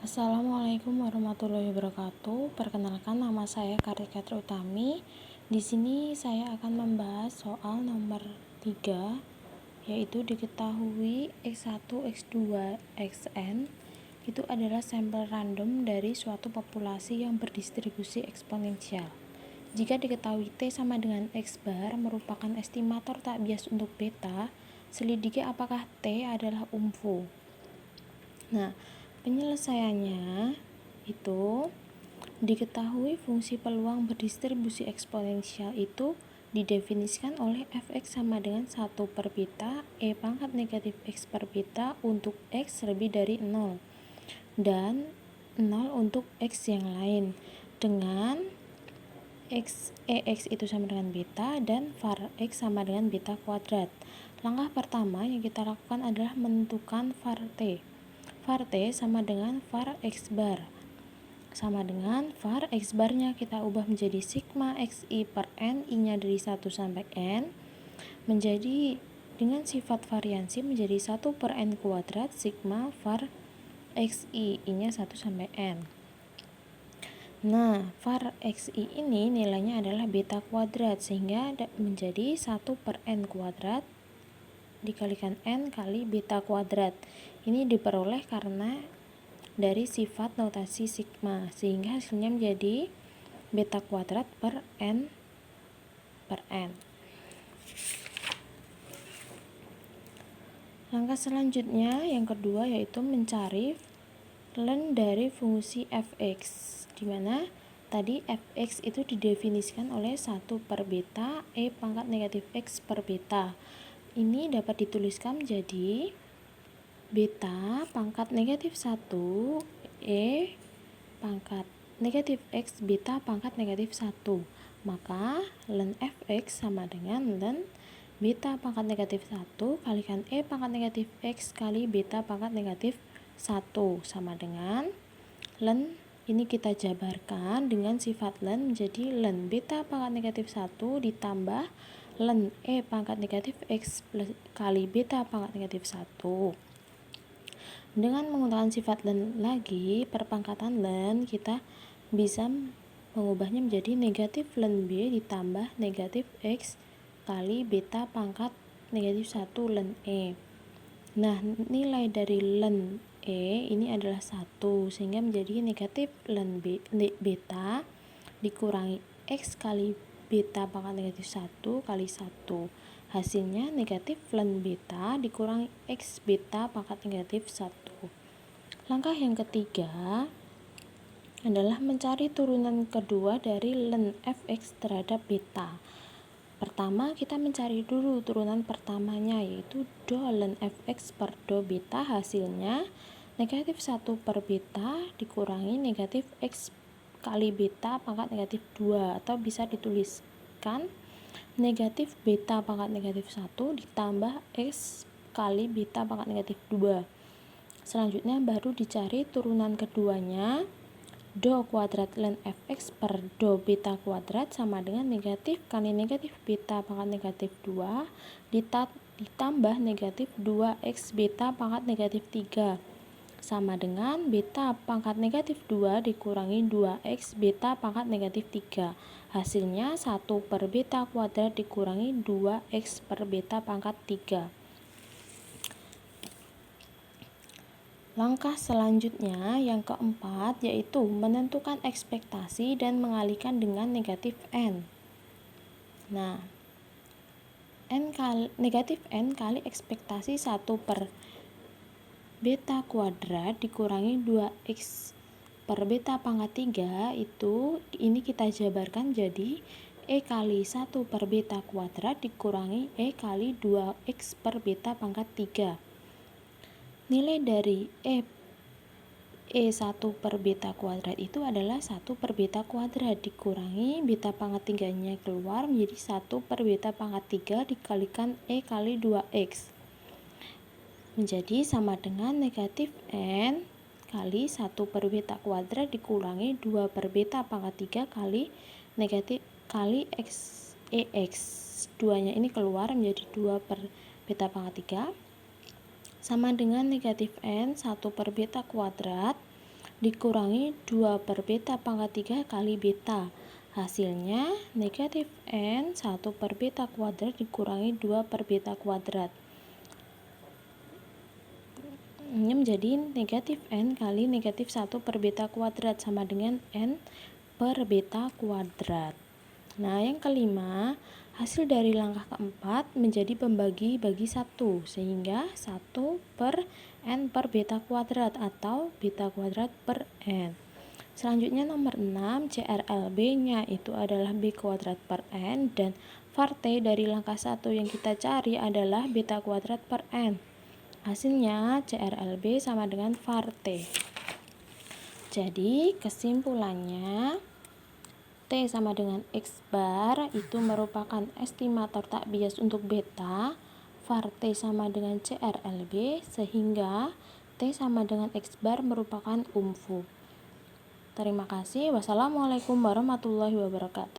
Assalamualaikum warahmatullahi wabarakatuh. Perkenalkan, nama saya Kartika Utami. Di sini saya akan membahas soal nomor 3, yaitu diketahui X1, X2, Xn itu adalah sampel random dari suatu populasi yang berdistribusi eksponensial. Jika diketahui T sama dengan X bar merupakan estimator tak bias untuk beta, selidiki apakah T adalah UMFO. Nah, penyelesaiannya itu diketahui fungsi peluang berdistribusi eksponensial itu didefinisikan oleh fx sama dengan 1 per beta e pangkat negatif x per beta untuk x lebih dari 0 dan 0 untuk x yang lain dengan ex itu sama dengan beta dan var x sama dengan beta kuadrat. Langkah pertama yang kita lakukan adalah menentukan var t. Var T sama dengan var X bar. Sama dengan var X barnya kita ubah menjadi sigma XI per N, I-nya dari 1 sampai N, menjadi dengan sifat variansi menjadi 1 per N kuadrat sigma var XI, I-nya 1 sampai N. Nah, var XI ini nilainya adalah beta kuadrat, sehingga menjadi 1 per N kuadrat dikalikan N kali beta kuadrat. Ini diperoleh karena dari sifat notasi sigma, sehingga hasilnya menjadi beta kuadrat per N per N. Langkah selanjutnya yang kedua yaitu mencari ln dari fungsi fx, dimana tadi fx itu didefinisikan oleh 1 per beta e pangkat negatif x per beta. Ini dapat dituliskan menjadi beta pangkat negatif 1 e pangkat negatif x beta pangkat negatif 1. Maka ln fx sama dengan ln beta pangkat negatif 1 kalikan e pangkat negatif x kali beta pangkat negatif 1 sama dengan ln, ini kita jabarkan dengan sifat ln menjadi ln beta pangkat negatif 1 ditambah ln e pangkat negatif x kali beta pangkat negatif 1. Dengan menggunakan sifat ln lagi, perpangkatan ln, kita bisa mengubahnya menjadi negatif ln b ditambah negatif x kali beta pangkat negatif 1 ln e. Nah, nilai dari ln e ini adalah 1, sehingga menjadi negatif ln beta dikurangi x kali beta pangkat negatif 1 kali 1. Hasilnya negatif ln beta dikurangi x beta pangkat negatif 1. Langkah yang ketiga adalah mencari turunan kedua dari ln fx terhadap beta. Pertama, kita mencari dulu turunan pertamanya, yaitu do ln fx per do beta. Hasilnya negatif 1 per beta dikurangi negatif x kali beta pangkat negatif 2, atau bisa dituliskan negatif beta pangkat negatif 1 ditambah x kali beta pangkat negatif 2. Selanjutnya baru dicari turunan keduanya, do kuadrat ln fx per do beta kuadrat sama dengan negatif kali negatif beta pangkat negatif 2 ditambah negatif 2x beta pangkat negatif 3 sama dengan beta pangkat negatif 2 dikurangi 2x beta pangkat negatif 3. Hasilnya 1 per beta kuadrat dikurangi 2x per beta pangkat 3. Langkah selanjutnya yang keempat yaitu menentukan ekspektasi dan mengalihkan dengan negatif n. Nah, negatif n kali ekspektasi 1 per beta kuadrat dikurangi 2x per beta pangkat 3 itu ini kita jabarkan jadi e kali 1 per beta kuadrat dikurangi e kali 2x per beta pangkat 3. Nilai dari E1 per beta kuadrat itu adalah 1 per beta kuadrat dikurangi beta pangkat 3 nya keluar menjadi 1 per beta pangkat 3 dikalikan E kali 2x menjadi sama dengan negatif N kali 1 per beta kuadrat dikurangi 2 per beta pangkat 3 kali negatif kali EX 2 nya ini keluar menjadi 2 per beta pangkat 3 sama dengan negatif N 1 per beta kuadrat dikurangi 2 per beta pangkat 3 kali beta. Hasilnya negatif N 1 per beta kuadrat dikurangi 2 per beta kuadrat. Ini menjadi negatif N kali negatif 1 per beta kuadrat sama dengan N per beta kuadrat. Nah, yang kelima, hasil dari langkah keempat menjadi pembagi bagi 1, sehingga 1 per N per beta kuadrat atau beta kuadrat per N. Selanjutnya nomor 6, CRLB-nya itu adalah B kuadrat per N, dan var T dari langkah 1 yang kita cari adalah beta kuadrat per N. Hasilnya CRLB sama dengan var T. Jadi kesimpulannya T sama dengan X bar itu merupakan estimator tak bias untuk beta, var T sama dengan CRLB, sehingga T sama dengan X bar merupakan umfu. Terima kasih. Wassalamualaikum warahmatullahi wabarakatuh.